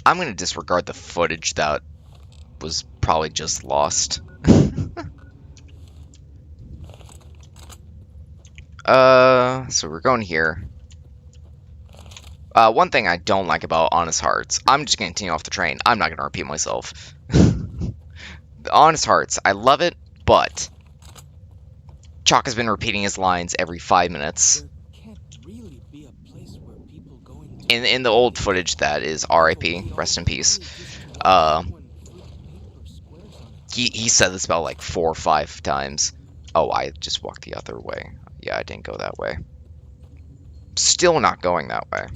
I'm gonna disregard the footage that was probably just lost. So we're going here. One thing I don't like about Honest Hearts, I'm just gonna continue off the train. I'm not gonna repeat myself. The Honest Hearts, I love it, but Chalk has been repeating his lines every 5 minutes. Really be a place where people going In the old footage that is RIP, rest in peace. He said this about like 4 or 5 times. Oh, I just walked the other way. Yeah, I didn't go that way. Still not going that way.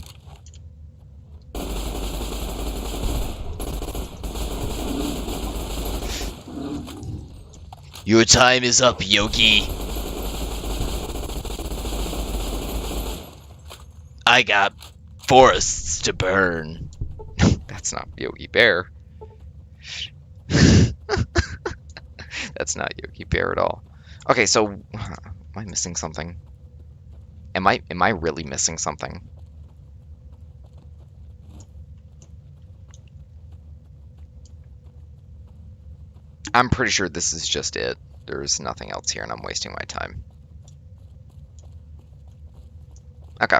Your time is up, Yogi. I got forests to burn. That's not Yogi Bear. That's not Yogi Bear at all. Okay, so am I missing something? Am I really missing something? I'm pretty sure this is just it. There's nothing else here, and I'm wasting my time. Okay.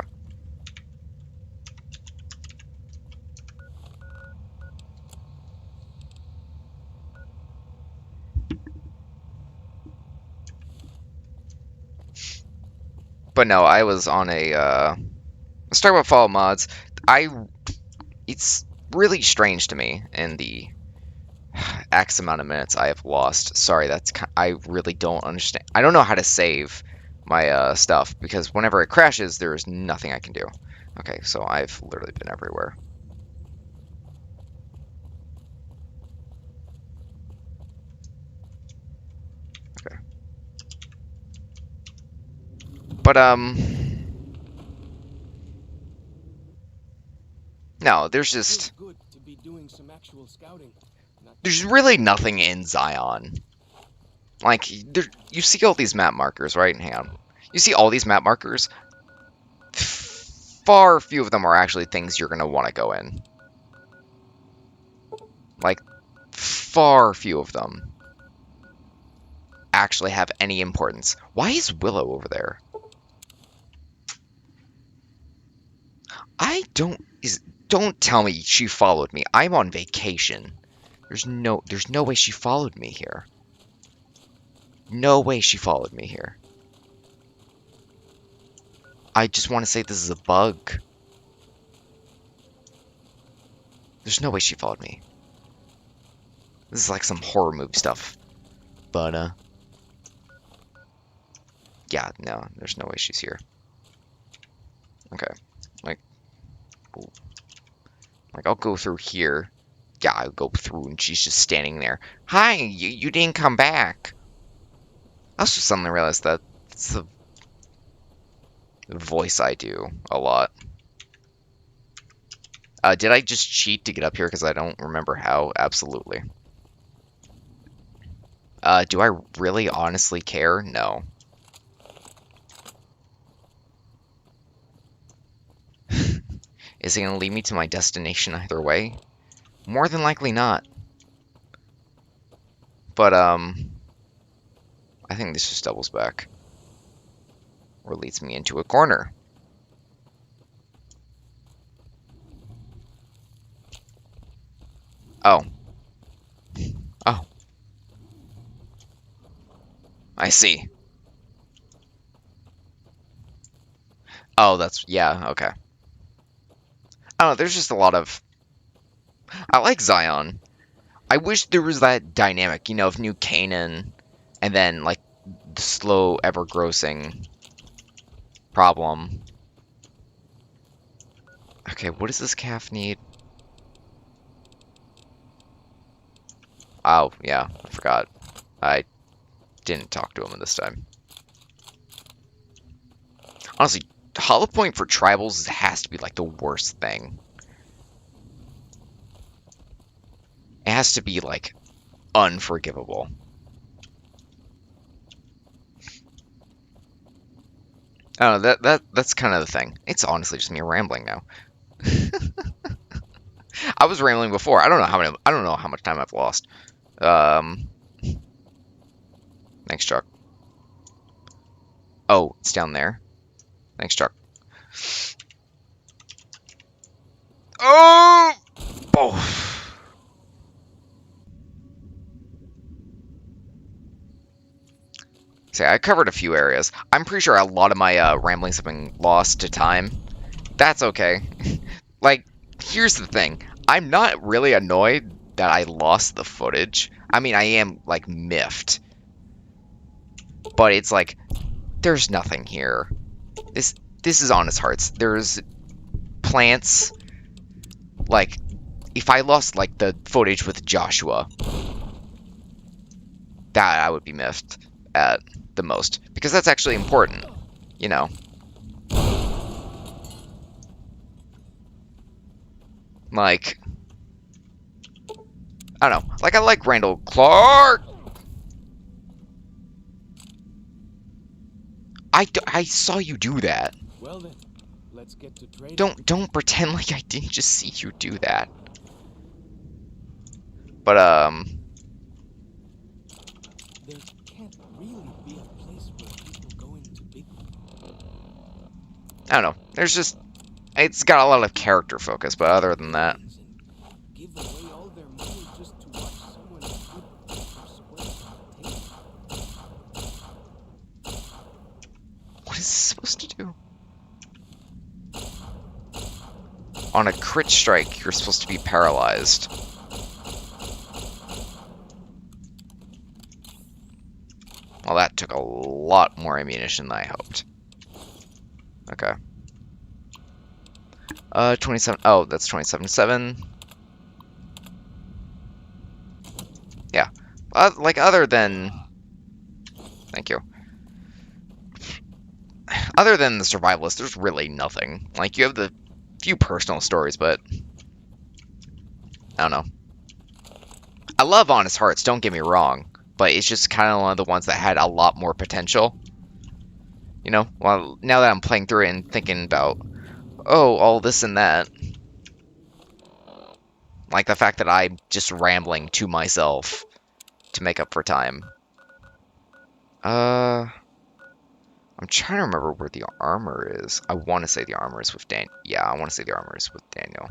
But no, I was on a, let's talk about Fallout mods. It's really strange to me in the X amount of minutes I have lost. Sorry, I really don't understand. I don't know how to save my stuff, because whenever it crashes, there is nothing I can do. Okay, so I've literally been everywhere. Okay. But, no, there's just... There's really nothing in Zion. Like, you see all these map markers, right? Hang on. You see all these map markers? Far few of them are actually things you're going to want to go in. Like, far few of them actually have any importance. Why is Willow over there? Don't tell me she followed me. I'm on vacation. There's no way she followed me here. No way she followed me here. I just want to say this is a bug. There's no way she followed me. This is like some horror movie stuff. But, yeah, no, there's no way she's here. Okay. Like, I'll go through here. Yeah, I'll go through and she's just standing there. Hi, you didn't come back. I also suddenly realized that it's the voice I do a lot. Did I just cheat to get up here because I don't remember how? Absolutely. Do I really honestly care? No. Is it going to lead me to my destination either way? More than likely not. But, I think this just doubles back. Or leads me into a corner. Oh. Oh. I see. Oh, yeah, okay. I don't know, there's just a lot of... I like Zion. I wish there was that dynamic, of New Canaan, and then, like, the slow, ever-grossing problem. Okay, what does this calf need? Oh, yeah, I forgot. I didn't talk to him this time. Honestly, Hollow Point for tribals has to be, like, the worst thing. It has to be, like, unforgivable. I don't know, that's kind of the thing. It's honestly just me rambling now. I was rambling before. I don't know how much time I've lost. Thanks, Chuck. Oh, it's down there. Thanks, Chuck. Oh! Oh! See, I covered a few areas. I'm pretty sure a lot of my ramblings have been lost to time. That's okay. Like, here's the thing. I'm not really annoyed that I lost the footage. I mean, I am, like, miffed. But it's like, there's nothing here. This is Honest Hearts. There's plants. Like, if I lost, like, the footage with Joshua, that I would be miffed at the most. Because that's actually important, you know. Like, I don't know. Like, I like Randall Clark. I saw you do that. Well then, let's get to trading. Don't pretend like I didn't just see you do that. But There can't really be a place where people go into big. I don't know. There's just it's got a lot of character focus, but other than that, Give away all their money just to watch someone good what is this supposed to do? On a crit strike, you're supposed to be paralyzed. Well, that took a lot more ammunition than I hoped. Okay. 27. Oh, that's 27.7. Yeah. Like, other than... Thank you. Other than the Survivalist, there's really nothing. Like, you have the few personal stories, but... I don't know. I love Honest Hearts, don't get me wrong. But it's just kind of one of the ones that had a lot more potential. You know? Well, now that I'm playing through it and thinking about... Oh, all this and that. Like the fact that I'm just rambling to myself to make up for time. I'm trying to remember where the armor is. I want to say the armor is with Dan. Yeah, I want to say the armor is with Daniel.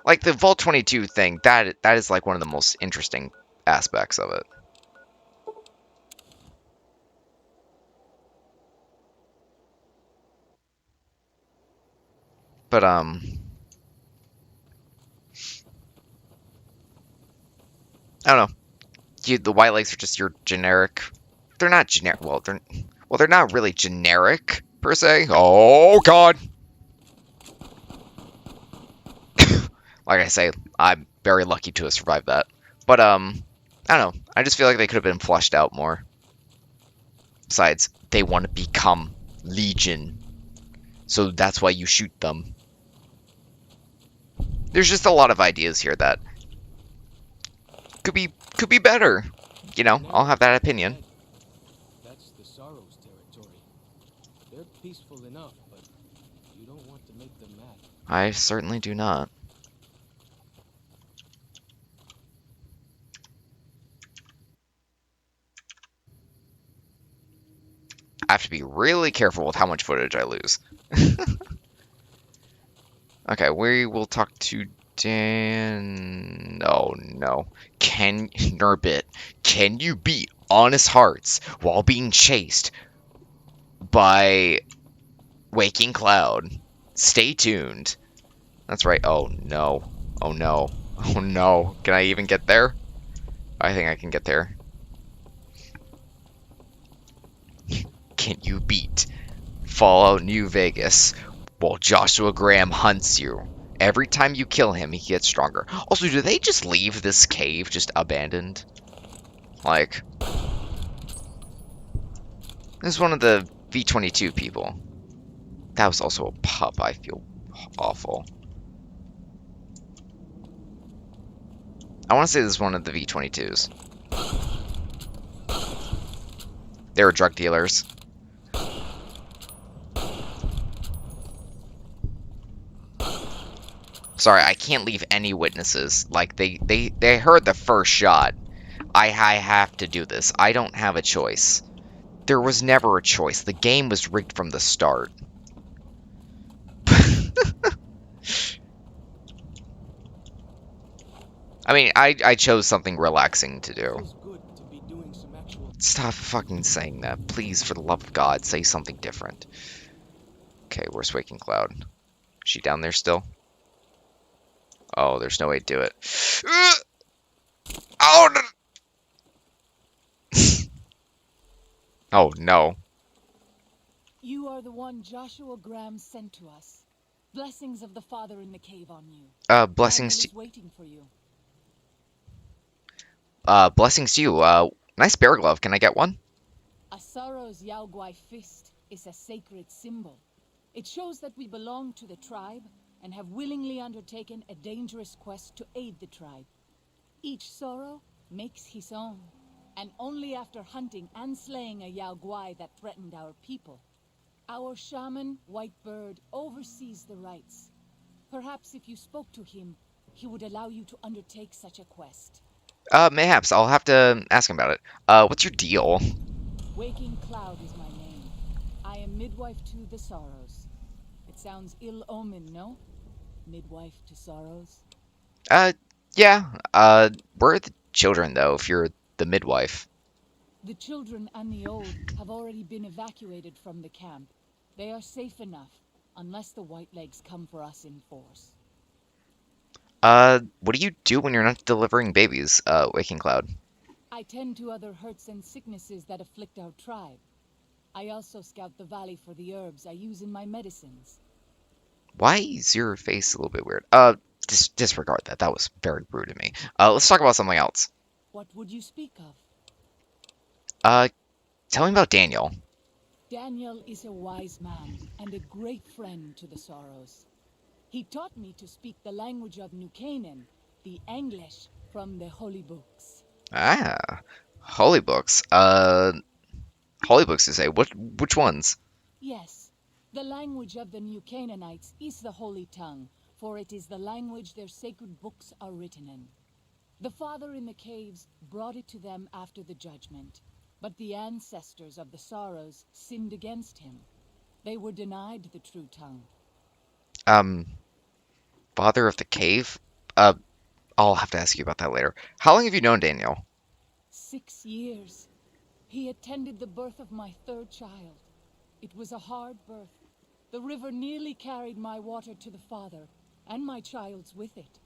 Like the Vault 22 thing, that is like one of the most interesting aspects of it. But I don't know. The White Lakes are just your generic. They're not generic. Well, they're not really generic per se. Oh God. Like I say, I'm very lucky to have survived that. But I don't know. I just feel like they could have been fleshed out more. Besides, they want to become Legion, so that's why you shoot them. There's just a lot of ideas here that could be better. You know, I'll have that opinion. That's the Sorrow's territory. They're peaceful enough, but you don't want to make them mad. I certainly do not. I have to be really careful with how much footage I lose. Okay, we will talk to Dan. Oh no. Nurbit, can you beat Honest Hearts while being chased by Waking Cloud? Stay tuned. That's right. Oh no. Oh no. Oh no. Can I even get there? I think I can get there. Can you beat Fallout New Vegas while Joshua Graham hunts you? Every time you kill him, he gets stronger. Also, do they just leave this cave just abandoned? Like, this is one of the V22 people. That was also a pup. I feel awful. I want to say this is one of the V22s. They were drug dealers. Sorry, I can't leave any witnesses. Like, they heard the first shot. I have to do this. I don't have a choice. There was never a choice. The game was rigged from the start. I mean, I chose something relaxing to do. Feels good to be doing some actual. Stop fucking saying that. Please, for the love of God, say something different. Okay, where's Waking Cloud? Is she down there still? Oh, there's no way to do it. Oh, no. Oh, no. You are the one Joshua Graham sent to us. Blessings of the Father in the cave on you. Blessings Daniel to, is waiting for you. blessings to you. Nice bear glove. Can I get one? Asaro's Yaoguai fist is a sacred symbol. It shows that we belong to the tribe and have willingly undertaken a dangerous quest to aid the tribe. Each Soro makes his own, and only after hunting and slaying a Yaoguai that threatened our people. Our shaman, Whitebird, oversees the rites. Perhaps if you spoke to him, he would allow you to undertake such a quest. Mayhaps. I'll have to ask him about it. What's your deal? Waking Cloud is my name. I am midwife to the Sorrows. It sounds ill-omened, no? Midwife to Sorrows? Yeah. Where are the children, though, if you're the midwife? The children and the old have already been evacuated from the camp. They are safe enough, unless the Whitelegs come for us in force. What do you do when you're not delivering babies, Waking Cloud? I tend to other hurts and sicknesses that afflict our tribe. I also scout the valley for the herbs I use in my medicines. Why is your face a little bit weird? Disregard that. That was very rude of me. Let's talk about something else. What would you speak of? Tell me about Daniel. Daniel is a wise man and a great friend to the Sorrows. He taught me to speak the language of New Canaan, the English from the holy books. Ah, holy books. Holy books to say. Which ones? Yes, the language of the New Canaanites is the holy tongue, for it is the language their sacred books are written in. The Father in the caves brought it to them after the judgment, but the ancestors of the Sorrows sinned against him. They were denied the true tongue. Father of the cave? I'll have to ask you about that later. How long have you known Daniel? 6 years. He attended the birth of my third child. It was a hard birth. The river nearly carried my water to the father, and my child's with it.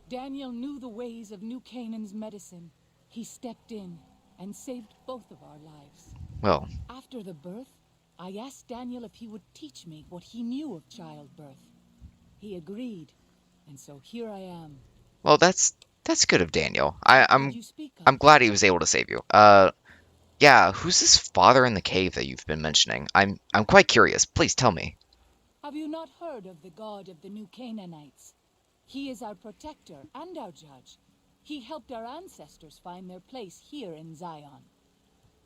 Daniel knew the ways of New Canaan's medicine. He stepped in and saved both of our lives. Well, After the birth, I asked Daniel if he would teach me what he knew of childbirth. He agreed, and so here I am. well, that's good of Daniel. Did you speak I'm of? glad he was able to save you. Yeah, who's this father in the cave that you've been mentioning? I'm quite curious. Please tell me. Have you not heard of the god of the New Canaanites? He is our protector and our judge. He helped our ancestors find their place here in Zion.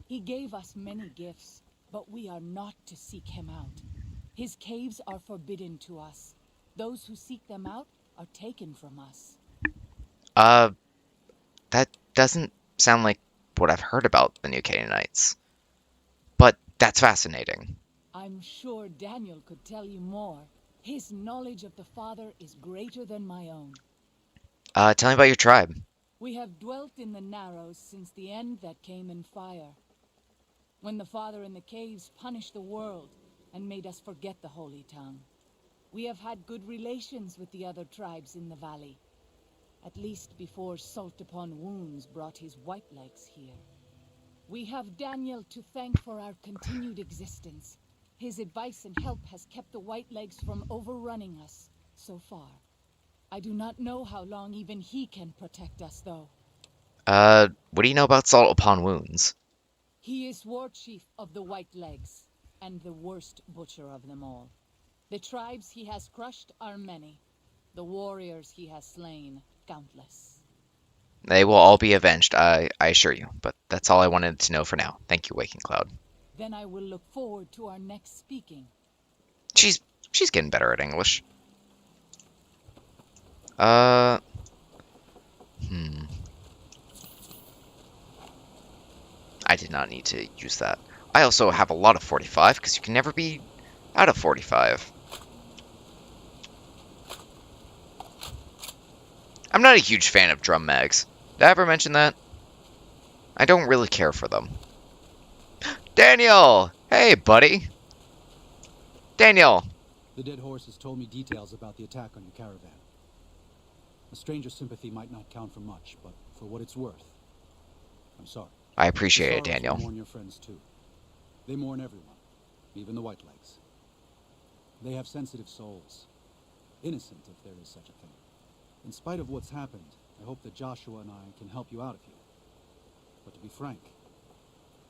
He gave us many gifts, but we are not to seek him out. His caves are forbidden to us. Those who seek them out are taken from us. Uh, that doesn't sound like what I've heard about the New Canaanites. But that's fascinating. I'm sure Daniel could tell you more. His knowledge of the Father is greater than my own. Tell me about your tribe. We have dwelt in the Narrows since the end that came in fire. When the Father in the caves punished the world and made us forget the Holy Tongue. We have had good relations with the other tribes in the valley. At least before Salt Upon Wounds brought his Whitelegs here. We have Daniel to thank for our continued existence. His advice and help has kept the Whitelegs from overrunning us, so far. I do not know how long even he can protect us, though. What do you know about Salt Upon Wounds? He is war chief of the Whitelegs, and the worst butcher of them all. The tribes he has crushed are many. The warriors he has slain, countless. They will all be avenged, I assure you. But that's all I wanted to know for now. Thank you, Waking Cloud. Then I will look forward to our next speaking. She's getting better at English. Uh, hmm. I did not need to use that. I also have a lot of 45, because you can never be out of 45. I'm not a huge fan of drum mags. Did I ever mention that? I don't really care for them. Daniel! Hey, buddy! Daniel! The dead horse has told me details about the attack on your caravan. A stranger's sympathy might not count for much, but for what it's worth, I'm sorry. I appreciate it, The Sorrows Daniel. will mourn your friends too. They mourn everyone, even the Whitelegs. They have sensitive souls. Innocent, if there is such a thing. In spite of what's happened, I hope that Joshua and I can help you out of here. But to be frank,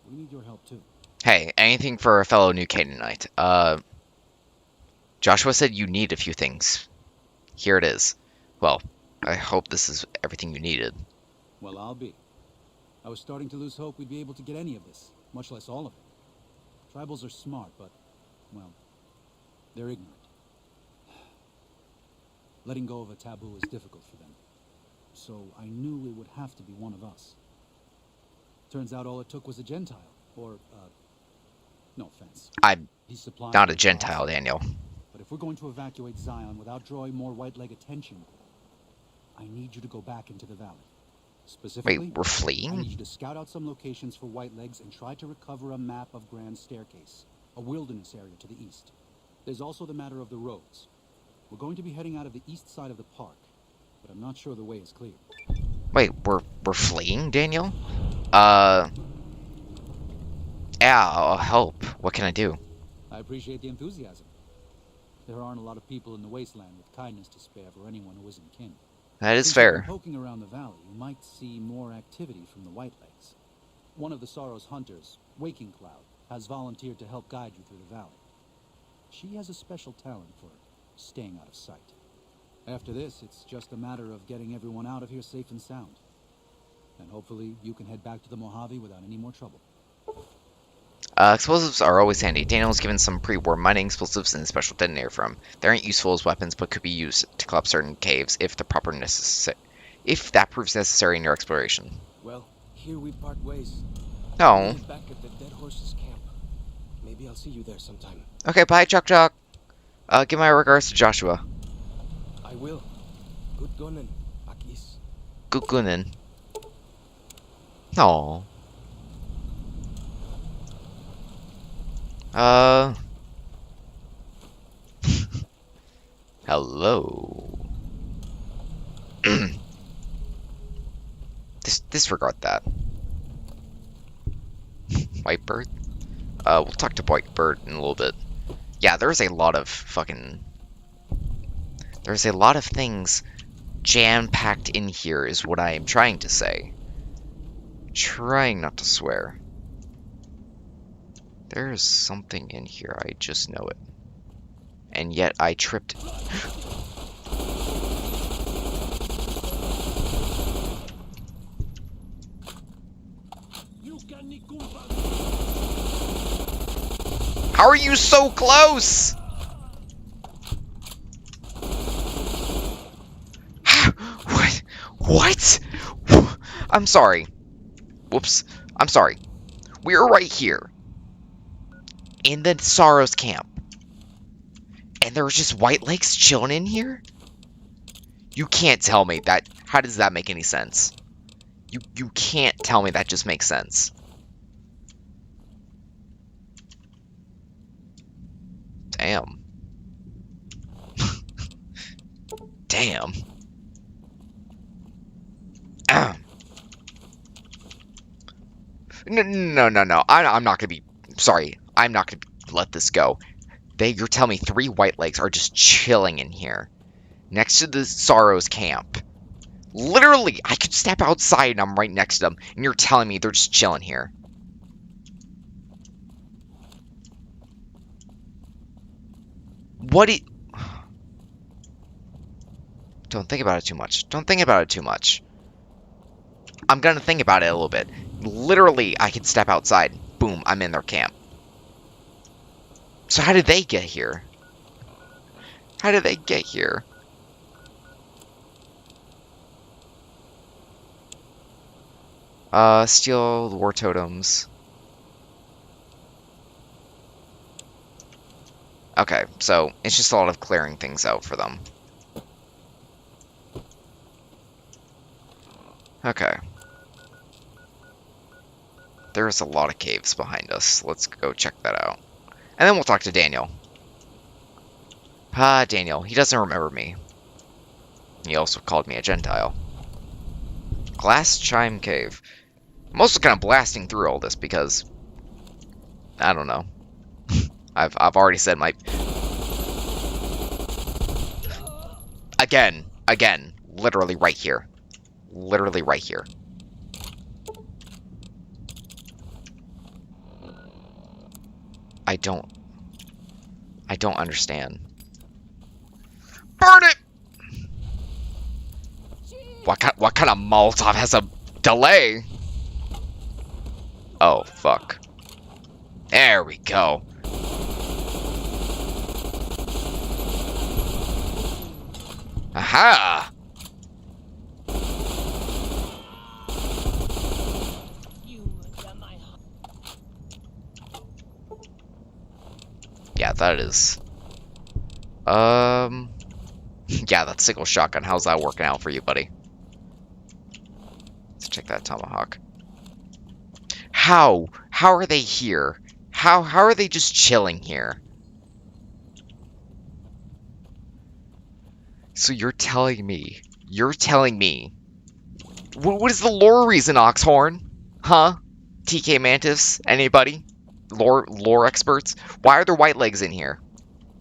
we need your help too. Hey, anything for a fellow New Canaanite. Joshua said you need a few things. Here it is. Well, I hope this is everything you needed. Well, I'll be. I was starting to lose hope we'd be able to get any of this, much less all of it. Tribals are smart, but, well, they're ignorant. Letting go of a taboo is difficult for them. So I knew it would have to be one of us. Turns out all it took was a Gentile, or, no offense. I'm He's supplying not a the Gentile, gods. Daniel. But if we're going to evacuate Zion without drawing more white-leg attention, I need you to go back into the valley. Specifically, Wait, we're I need fleeing? you to scout out some locations for whitelegs and try to recover a map of Grand Staircase, a wilderness area to the east. There's also the matter of the roads. We're going to be heading out of the east side of the park, but I'm not sure the way is clear. Wait, we're fleeing, Daniel? Yeah, I'll help. What can I do? I appreciate the enthusiasm. There aren't a lot of people in the wasteland with kindness to spare for anyone who isn't kin. That is Since you've been fair. poking around the valley, you might see more activity from the Whitelegs. One of the Sorrow's hunters, Waking Cloud, has volunteered to help guide you through the valley. She has a special talent for staying out of sight. After this, it's just a matter of getting everyone out of here safe and sound. And hopefully you can head back to the Mojave without any more trouble. Explosives are always handy. Daniel was given some pre-war mining explosives and a special detonator from. They aren't useful as weapons, but could be used to collapse certain caves if that proves necessary in your exploration. Well, here we part ways. No. We'll head back at the dead horse's camp. Maybe I'll see you there sometime. Okay, bye, Chuck Chuck. Give my regards to Joshua. I will. Good gunning, Akis. Gugunin. No. Hello. Disregard that. Whitebird? We'll talk to Whitebird in a little bit. Yeah, there's a lot of things jam-packed in here, is what I am trying to say. Trying not to swear. There is something in here, I just know it. And yet I tripped. How are you so close? What? What? I'm sorry. Whoops. I'm sorry. We're right here. In the Sorrows camp. And there was just Whitelegs chilling in here? You can't tell me that. How does that make any sense? You can't tell me that just makes sense. Damn. Damn. No. I'm not gonna be. Sorry. I'm not gonna let this go. You're telling me 3 Whitelegs are just chilling in here. Next to the Sorrows camp. Literally, I could step outside and I'm right next to them. And you're telling me they're just chilling here. Don't think about it too much. Don't think about it too much. I'm gonna think about it a little bit. Literally, I could step outside. Boom, I'm in their camp. So how did they get here? How did they get here? Steal the war totems. Okay, so it's just a lot of clearing things out for them. Okay. There's a lot of caves behind us. Let's go check that out. And then we'll talk to Daniel. Ah, Daniel. He doesn't remember me. He also called me a Gentile. Glass Chime Cave. I'm also kind of blasting through all this because... I don't know. I've already said my... Again. Literally right here. Literally right here. I don't understand. Burn it! What kind of Molotov has a delay? Oh, fuck. There we go. Aha! Yeah, that is... Yeah, that single shotgun. How's that working out for you, buddy? Let's check that tomahawk. How? How are they here? How are they just chilling here? So you're telling me... What is the lore reason, Oxhorn? Huh? TK Mantis? Anybody? Lore experts? Why are there white legs in here?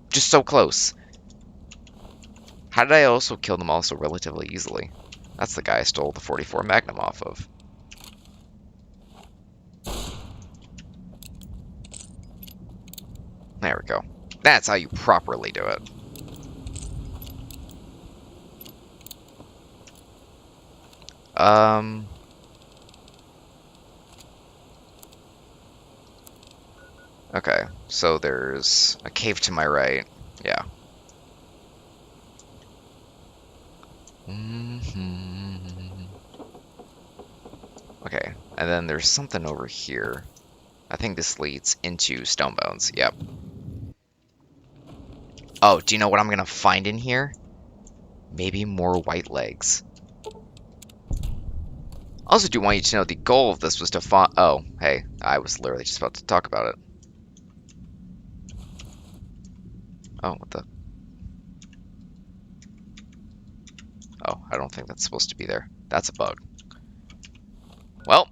Just so close. How did I also kill them all so relatively easily? That's the guy I stole the 44 Magnum off of. There we go. That's how you properly do it. Okay, so there's a cave to my right. Yeah. Okay, and then there's something over here. I think this leads into Stonebones. Yep. Oh, do you know what I'm gonna find in here? Maybe more white legs. I also do want you to know the goal of this was to find... Oh, hey, I was literally just about to talk about it. Oh, what the... Oh, I don't think that's supposed to be there. That's a bug. Well,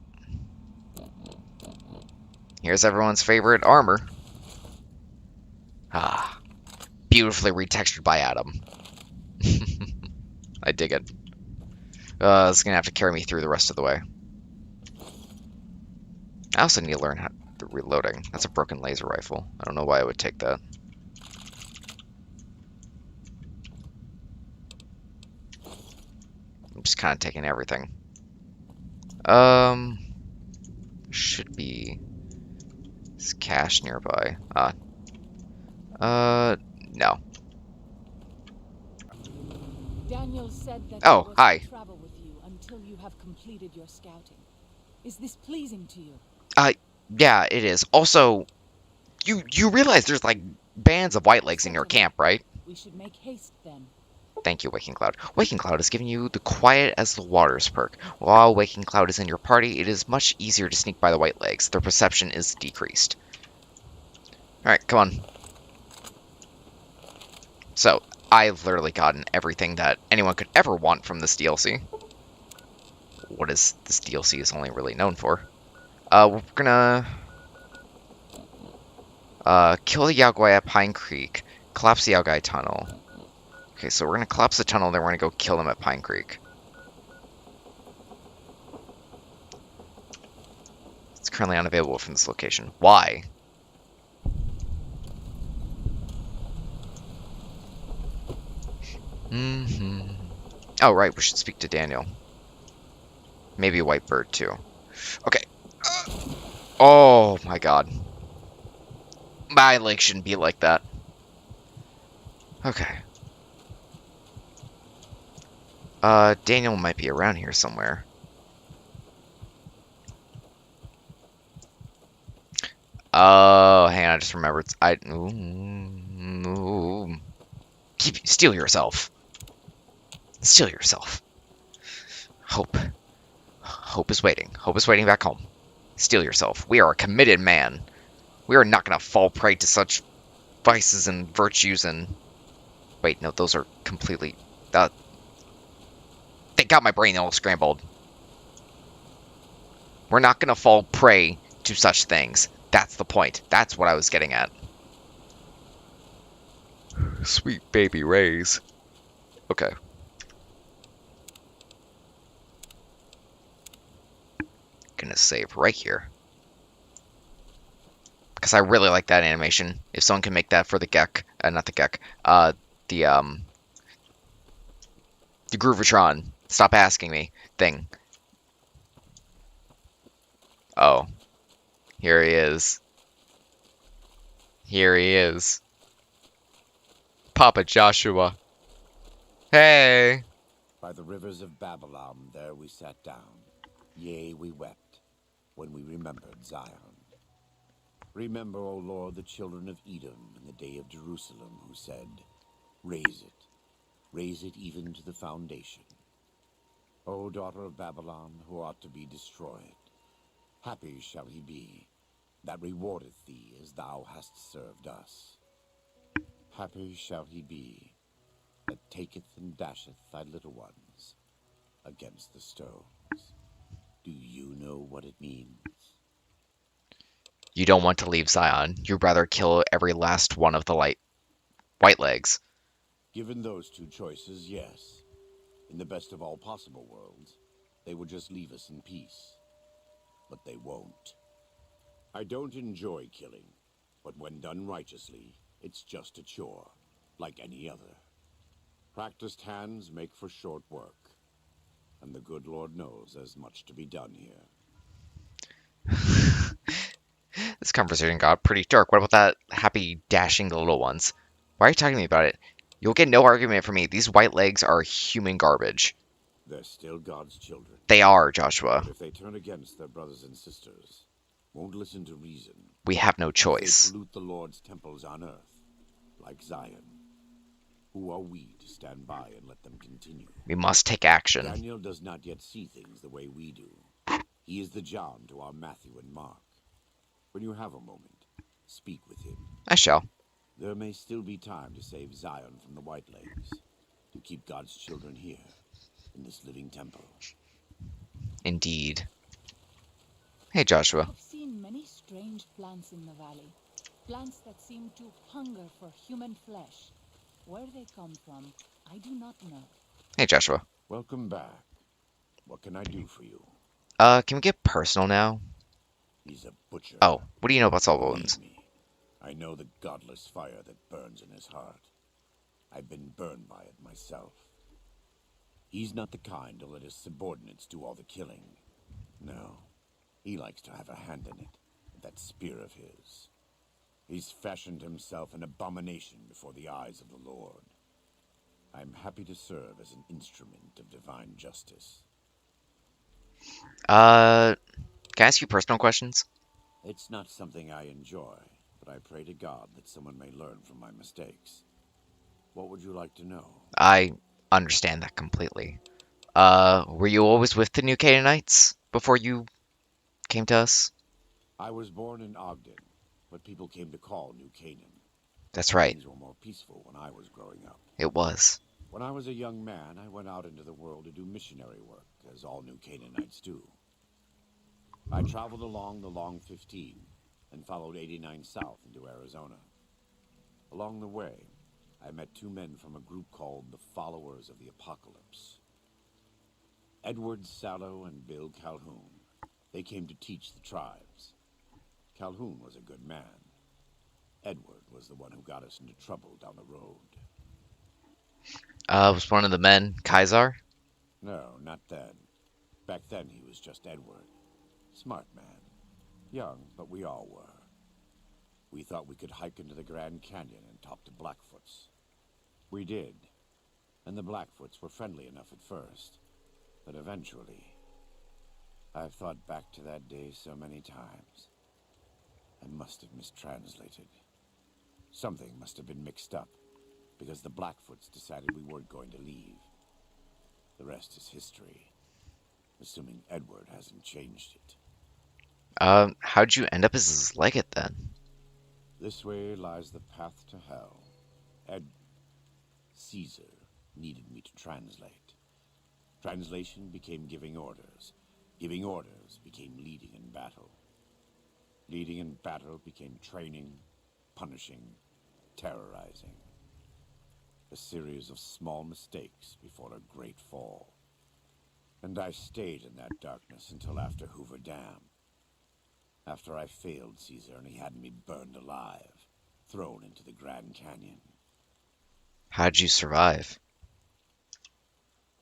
here's everyone's favorite armor. Ah, beautifully retextured by Adam. I dig it. It's gonna have to carry me through the rest of the way. I also need to learn how the reloading. That's a broken laser rifle. I don't know why I would take that. I'm just kind of taking everything. Should be this cache nearby. No. Daniel said that Oh, he was hi. to travel with you until you have completed your scouting. Is this pleasing to you? Yeah, it is. Also, you realize there's like bands of white legs in your camp, right? We should make haste then. Thank you, Waking Cloud. Waking Cloud is giving you the quiet as the waters perk. While Waking Cloud is in your party, it is much easier to sneak by the white legs. Their perception is decreased. Alright, come on. So, I've literally gotten everything that anyone could ever want from this DLC. What is this DLC is only really known for. We're gonna... kill the Yaogwai at Pine Creek. Collapse the Yaogwai tunnel. Okay, so we're gonna collapse the tunnel, then we're gonna go kill them at Pine Creek. It's currently unavailable from this location. Why? Oh, right, we should speak to Daniel. Maybe a white bird, too. Okay. Oh, my God. My leg shouldn't be like that. Okay. Daniel might be around here somewhere. Oh, hang on, I just remembered. Steal yourself. Steal yourself. Hope. Hope is waiting. Hope is waiting back home. Steal yourself. We are a committed man. We are not gonna fall prey to such vices and virtues and... Wait, no, those are completely... They got my brain all scrambled. We're not gonna fall prey to such things. That's the point. That's what I was getting at. Sweet baby rays. Okay. Gonna save right here. Because I really like that animation. If someone can make that for the Gek, not the Gek, the Groovatron, stop asking me, thing. Oh. Here he is. Here he is. Papa Joshua. Hey! By the rivers of Babylon, there we sat down. Yea, we wept, when we remembered Zion. Remember, O Lord, the children of Edom in the day of Jerusalem, who said, raise it even to the foundation. O daughter of Babylon, who ought to be destroyed, happy shall he be, that rewardeth thee as thou hast served us. Happy shall he be, that taketh and dasheth thy little ones against the stones. Do you know what it means? You don't want to leave Zion. You'd rather kill every last one of the white legs. Given those two choices, yes. In the best of all possible worlds, they would just leave us in peace. But they won't. I don't enjoy killing, but when done righteously, it's just a chore, like any other. Practiced hands make for short work, and the good Lord knows there's much to be done here. This conversation got pretty dark. What about that happy dashing the little ones? Why are you talking to me about it? You'll get no argument from me. These white legs are human garbage. They're still God's children. They are, Joshua. But if they turn against their brothers and sisters, won't listen to reason, We have no if choice. they pollute the Lord's temples on earth, like Zion, who are we to stand by and let them continue? We must take action. Daniel does not yet see things the way we do. He is the John to our Matthew and Mark. When you have a moment, speak with him. I shall. There may still be time to save Zion from the White Legs, to keep God's children here, in this living temple. Indeed. Hey, Joshua. I've seen many strange plants in the valley. Plants that seem to hunger for human flesh. Where they come from, I do not know. Hey, Joshua. Welcome back. What can I do for you? Can we get personal now? He's a butcher. Oh, what do you know about solve Believe wounds? me, I know the godless fire that burns in his heart. I've been burned by it myself. He's not the kind to let his subordinates do all the killing. No, he likes to have a hand in it, with that spear of his. He's fashioned himself an abomination before the eyes of the Lord. I'm happy to serve as an instrument of divine justice. Can I ask you personal questions? It's not something I enjoy, but I pray to God that someone may learn from my mistakes. What would you like to know? I understand that completely. Were you always with the New Canaanites before you came to us? I was born in Ogden, what people came to call New Canaan. That's right. Things were more peaceful when I was growing up. It was. When I was a young man, I went out into the world to do missionary work, as all New Canaanites do. I traveled along the Long 15 and followed 89 south into Arizona. Along the way, I met two men from a group called the Followers of the Apocalypse. Edward Sallow and Bill Calhoun. They came to teach the tribes. Calhoun was a good man. Edward was the one who got us into trouble down the road. Was one of the men Kaiser? No, not then. Back then he was just Edward. Smart man. Young, but we all were. We thought we could hike into the Grand Canyon and talk to Blackfoots. We did. And the Blackfoots were friendly enough at first. But eventually, I've thought back to that day so many times. I must have mistranslated. Something must have been mixed up, because the Blackfoots decided we weren't going to leave. The rest is history, assuming Edward hasn't changed it. How'd you end up as his legate then? This way lies the path to hell. Caesar needed me to translate. Translation became giving orders. Giving orders became leading in battle. Leading in battle became training, punishing, terrorizing. A series of small mistakes before a great fall. And I stayed in that darkness until after Hoover Dam. After I failed Caesar and he had me burned alive, thrown into the Grand Canyon. How'd you survive?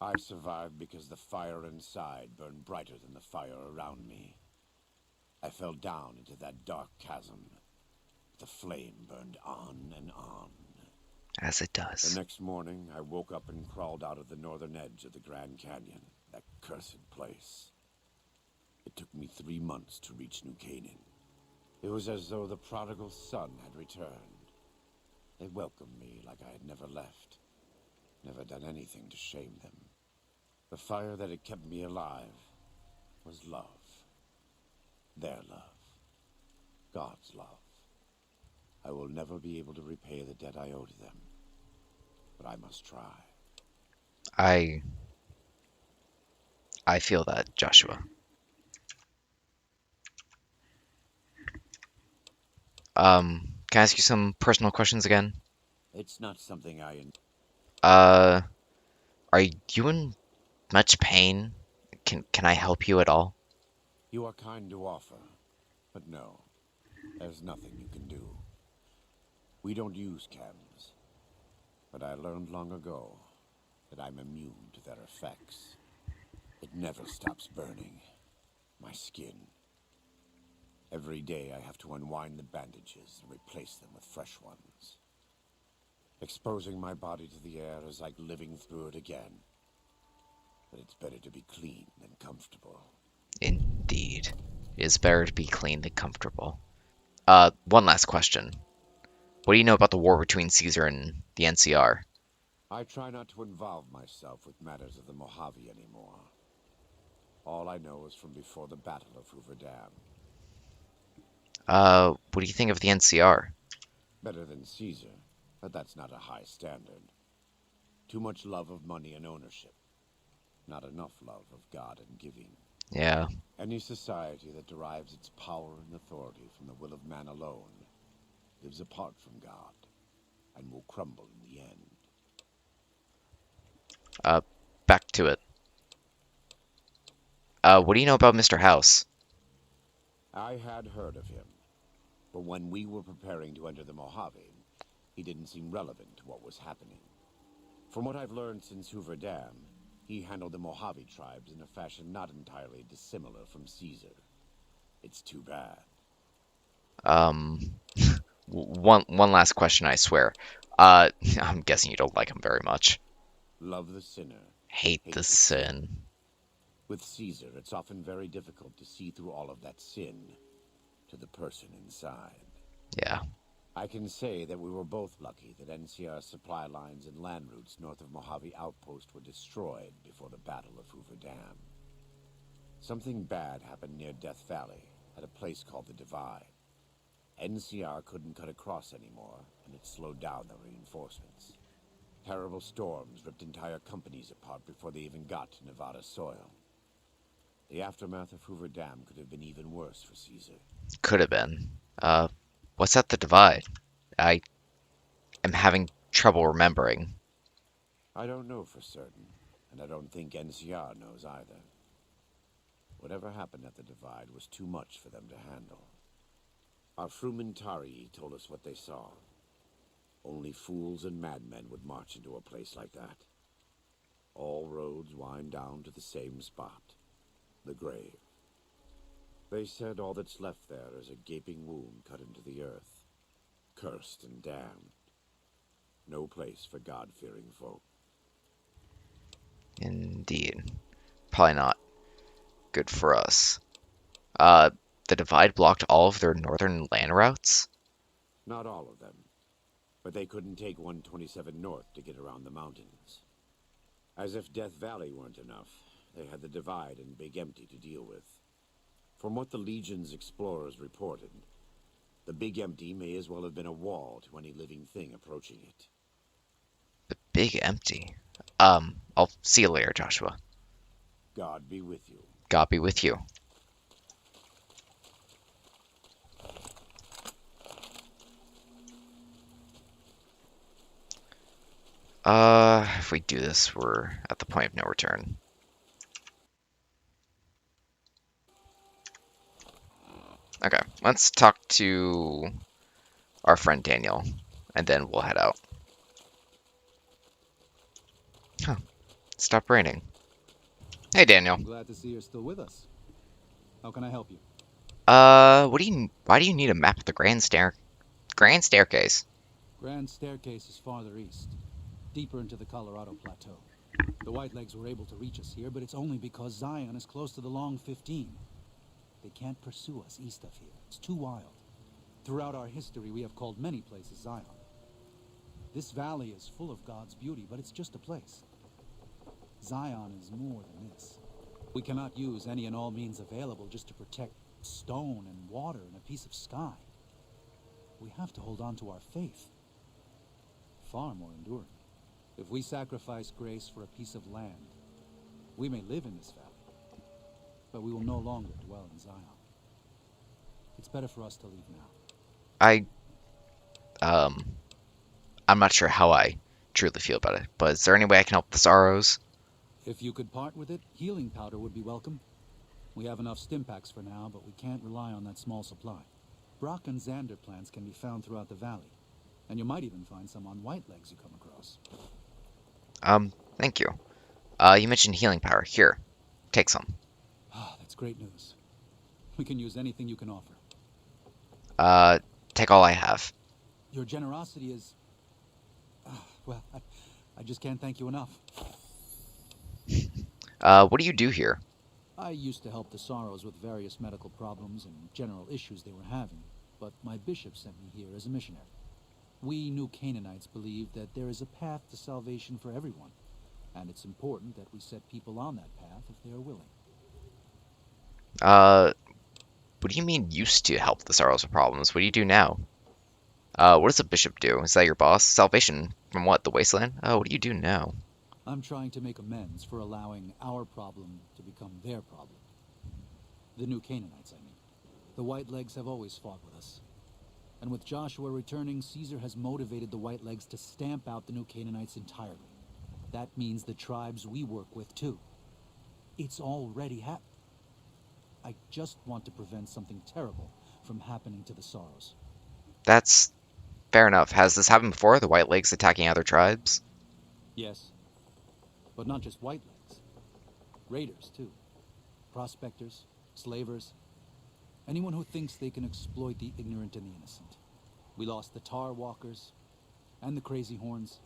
I survived because the fire inside burned brighter than the fire around me. I fell down into that dark chasm. The flame burned on and on. As it The does. next morning, I woke up and crawled out of the northern edge of the Grand Canyon, that cursed place. It took me 3 months to reach New Canaan. It was as though the prodigal son had returned. They welcomed me like I had never left, never done anything to shame them. The fire that had kept me alive was love. Their love. God's love. I will never be able to repay the debt I owe to them, but I must try. I feel that, Joshua. Can I ask you some personal questions again? It's not something Are you in much pain? Can I help you at all? You are kind to offer, but no, there's nothing you can do. We don't use chems, but I learned long ago that I'm immune to their effects. It never stops burning. My skin. Every day I have to unwind the bandages and replace them with fresh ones. Exposing my body to the air is like living through it again. But it's better to be clean than comfortable. Indeed. It is better to be clean than comfortable. One last question. What do you know about the war between Caesar and the NCR? I try not to involve myself with matters of the Mojave anymore. All I know is from before the Battle of Hoover Dam. What do you think of the NCR? Better than Caesar, but that's not a high standard. Too much love of money and ownership. Not enough love of God and giving. Yeah. Any society that derives its power and authority from the will of man alone lives apart from God and will crumble in the end. Back to it. What do you know about Mr. House? I had heard of him, but when we were preparing to enter the Mojave, he didn't seem relevant to what was happening. From what I've learned since Hoover Dam, he handled the Mojave tribes in a fashion not entirely dissimilar from Caesar. It's too bad. One last question, I swear. I'm guessing you don't like him very much. Love the sinner. Hate the sin. With Caesar, it's often very difficult to see through all of that sin to the person inside. Yeah. I can say that we were both lucky that NCR supply lines and land routes north of Mojave Outpost were destroyed before the Battle of Hoover Dam. Something bad happened near Death Valley, at a place called the Divide. NCR couldn't cut across anymore, and it slowed down the reinforcements. Terrible storms ripped entire companies apart before they even got to Nevada soil. The aftermath of Hoover Dam could have been even worse for Caesar. Could have been. What's at the Divide? I am having trouble remembering. I don't know for certain, and I don't think NCR knows either. Whatever happened at the Divide was too much for them to handle. Our Frumentari told us what they saw. Only fools and madmen would march into a place like that. All roads wind down to the same spot, the grave. They said all that's left there is a gaping wound cut into the earth, cursed and damned. No place for God-fearing folk. Indeed. Probably not good for us. the Divide blocked all of their northern land routes? Not all of them. But they couldn't take 127 north to get around the mountains. As if Death Valley weren't enough, they had the Divide and Big Empty to deal with. From what the Legion's explorers reported, the Big Empty may as well have been a wall to any living thing approaching it. The Big Empty. I'll see you later, Joshua. God be with you. God be with you. If we do this, we're at the point of no return. Okay, let's talk to our friend Daniel, and then we'll head out. Huh. Stop raining. Hey, Daniel. I'm glad to see you're still with us. How can I help you? Why do you need a map of the Grand Staircase? Grand Staircase is farther east, deeper into the Colorado Plateau. The Whitelegs were able to reach us here, but it's only because Zion is close to the Long 15. They can't pursue us east of here. It's too wild. Throughout our history, we have called many places Zion. This valley is full of God's beauty, but it's just a place. Zion is more than this. We cannot use any and all means available just to protect stone and water and a piece of sky. We have to hold on to our faith. Far more enduring. If we sacrifice grace for a piece of land, we may live in this valley, but we will no longer dwell in Zion. It's better for us to leave now. I'm not sure how I truly feel about it, but is there any way I can help the Sorrows? If you could part with it, healing powder would be welcome. We have enough stim packs for now, but we can't rely on that small supply. Brock and Xander plants can be found throughout the valley, and you might even find some on Whitelegs you come across. Thank you. You mentioned healing power. Here, take some. Ah, that's great news. We can use anything you can offer. Take all I have. Your generosity is... well, I just can't thank you enough. What do you do here? I used to help the Sorrows with various medical problems and general issues they were having, but my bishop sent me here as a missionary. We New Canaanites believe that there is a path to salvation for everyone, and it's important that we set people on that path if they are willing. What do you mean used to help the Sorrows with problems? What do you do now? What does a bishop do? Is that your boss? Salvation from what? The wasteland? Oh, what do you do now? I'm trying to make amends for allowing our problem to become their problem. The New Canaanites, I mean. The Whitelegs have always fought with us. And with Joshua returning, Caesar has motivated the Whitelegs to stamp out the New Canaanites entirely. That means the tribes we work with, too. It's already happened. I just want to prevent something terrible from happening to the Sorrows. That's fair enough. Has this happened before? The Whitelegs attacking other tribes? Yes. But not just Whitelegs. Raiders, too. Prospectors, slavers. Anyone who thinks they can exploit the ignorant and the innocent. We lost the Tar Walkers and the Crazy Horns.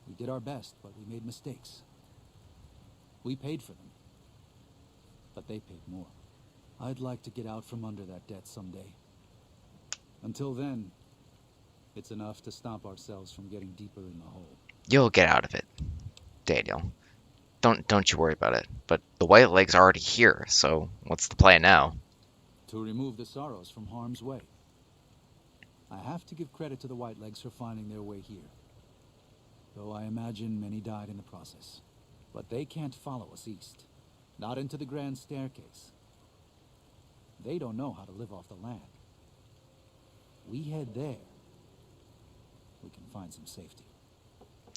We did our best, but we made mistakes. We paid for them. But they paid more. I'd like to get out from under that debt someday. Until then, it's enough to stop ourselves from getting deeper in the hole. You'll get out of it, Daniel. Don't you worry about it. But the Whitelegs are already here, so what's the plan now? To remove the Sorrows from harm's way. I have to give credit to the Whitelegs for finding their way here. Though I imagine many died in the process. But they can't follow us east. Not into the Grand Staircase. They don't know how to live off the land. We head there. We can find some safety.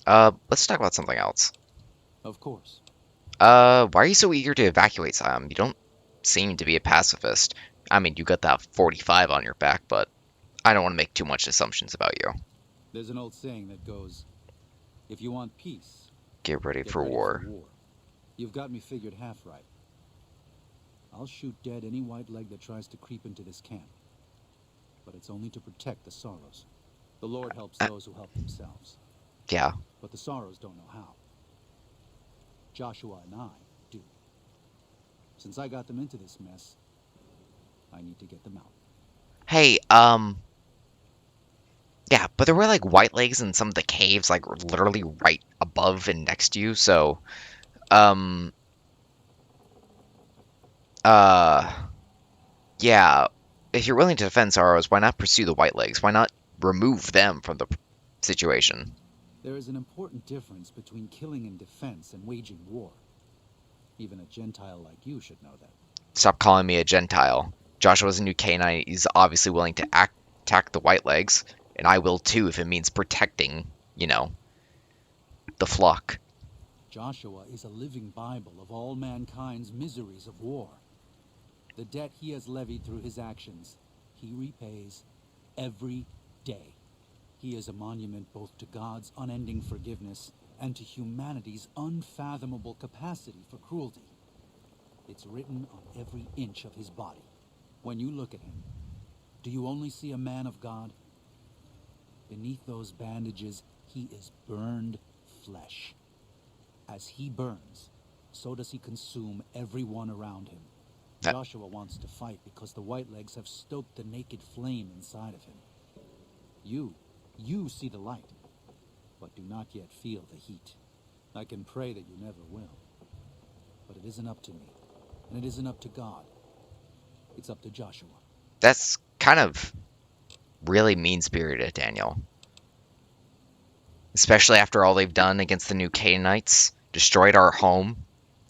Let's talk about something else. Of course. Why are you so eager to evacuate Siam? You don't seem to be a pacifist. I mean, you got that 45 on your back, but I don't want to make too much assumptions about you. There's an old saying that goes, if you want peace, Get ready get for ready war. for war. You've got me figured half right. I'll shoot dead any Whiteleg that tries to creep into this camp. But it's only to protect the Sorrows. The Lord helps those who help themselves. Yeah. But the Sorrows don't know how. Joshua and I do. Since I got them into this mess, I need to get them out. Hey, yeah, but there were like white legs in some of the caves, like literally right above and next to you. So, um, uh, yeah, if you're willing to defend Sorrows, why not pursue the white legs? Why not remove them from the situation? There is an important difference between killing in defense and waging war. Even a Gentile like you should know that. Stop calling me a Gentile. Joshua's a new Canaanite. He's obviously willing to attack the white legs, and I will too if it means protecting, the flock. Joshua is a living Bible of all mankind's miseries of war. The debt he has levied through his actions, he repays every day. He is a monument both to God's unending forgiveness and to humanity's unfathomable capacity for cruelty. It's written on every inch of his body. When you look at him, do you only see a man of God? Beneath those bandages, he is burned flesh. As he burns, so does he consume everyone around him. Joshua wants to fight because the Whitelegs have stoked the naked flame inside of him. You see the light, but do not yet feel the heat. I can pray that you never will. But it isn't up to me, and it isn't up to God. It's up to Joshua. That's kind of really mean-spirited, Daniel. Especially after all they've done against the new Canaanites, destroyed our home.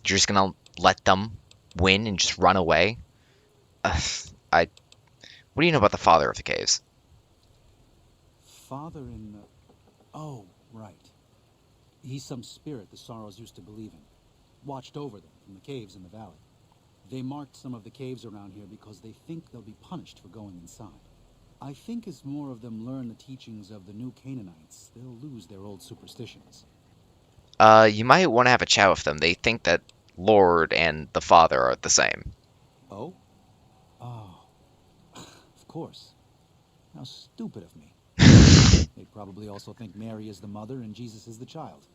You're just gonna let them win and just run away? What do you know about the father of the caves? Father in the... Oh, right. He's some spirit the Sorrows used to believe in. Watched over them from the caves in the valley. They marked some of the caves around here because they think they'll be punished for going inside. I think as more of them learn the teachings of the new Canaanites, they'll lose their old superstitions. You might want to have a chat with them. They think that Lord and the Father are the same. Oh? Oh. Of course. How stupid of me. They probably also think Mary is the mother and Jesus is the child.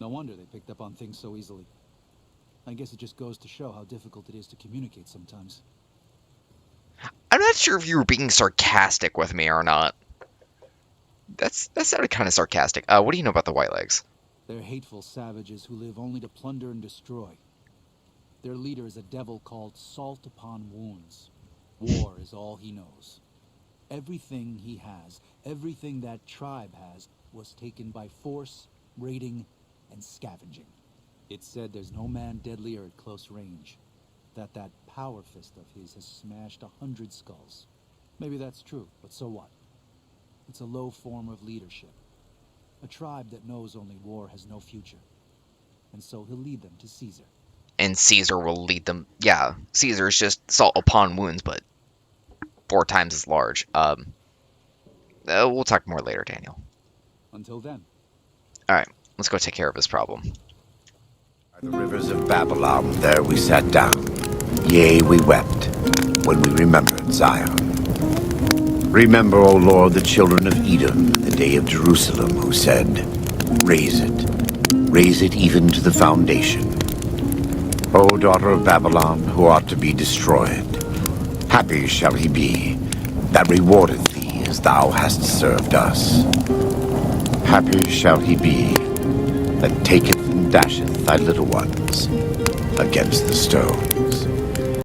No wonder they picked up on things so easily. I guess it just goes to show how difficult it is to communicate sometimes. I'm not sure if you were being sarcastic with me or not. That sounded kind of sarcastic. What do you know about the Whitelegs? They're hateful savages who live only to plunder and destroy. Their leader is a devil called Salt Upon Wounds. War is all he knows. Everything he has, everything that tribe has, was taken by force, raiding, and scavenging. It's said there's no man deadlier at close range. That power fist of his has smashed 100 skulls. Maybe that's true, but so what? It's a low form of leadership. A tribe that knows only war has no future. And so he'll lead them to Caesar. And Caesar will lead them. Yeah, Caesar is just salt upon wounds, but 4 times as large. We'll talk more later, Daniel. Until then. Alright, let's go take care of this problem. By the rivers of Babylon, there we sat down. Yea, we wept, when we remembered Zion. Remember, O Lord, the children of Edom, in the day of Jerusalem, who said, raise it even to the foundation. O daughter of Babylon, who ought to be destroyed, happy shall he be, that rewardeth thee as thou hast served us. Happy shall he be, that taketh and dasheth thy little ones against the stone.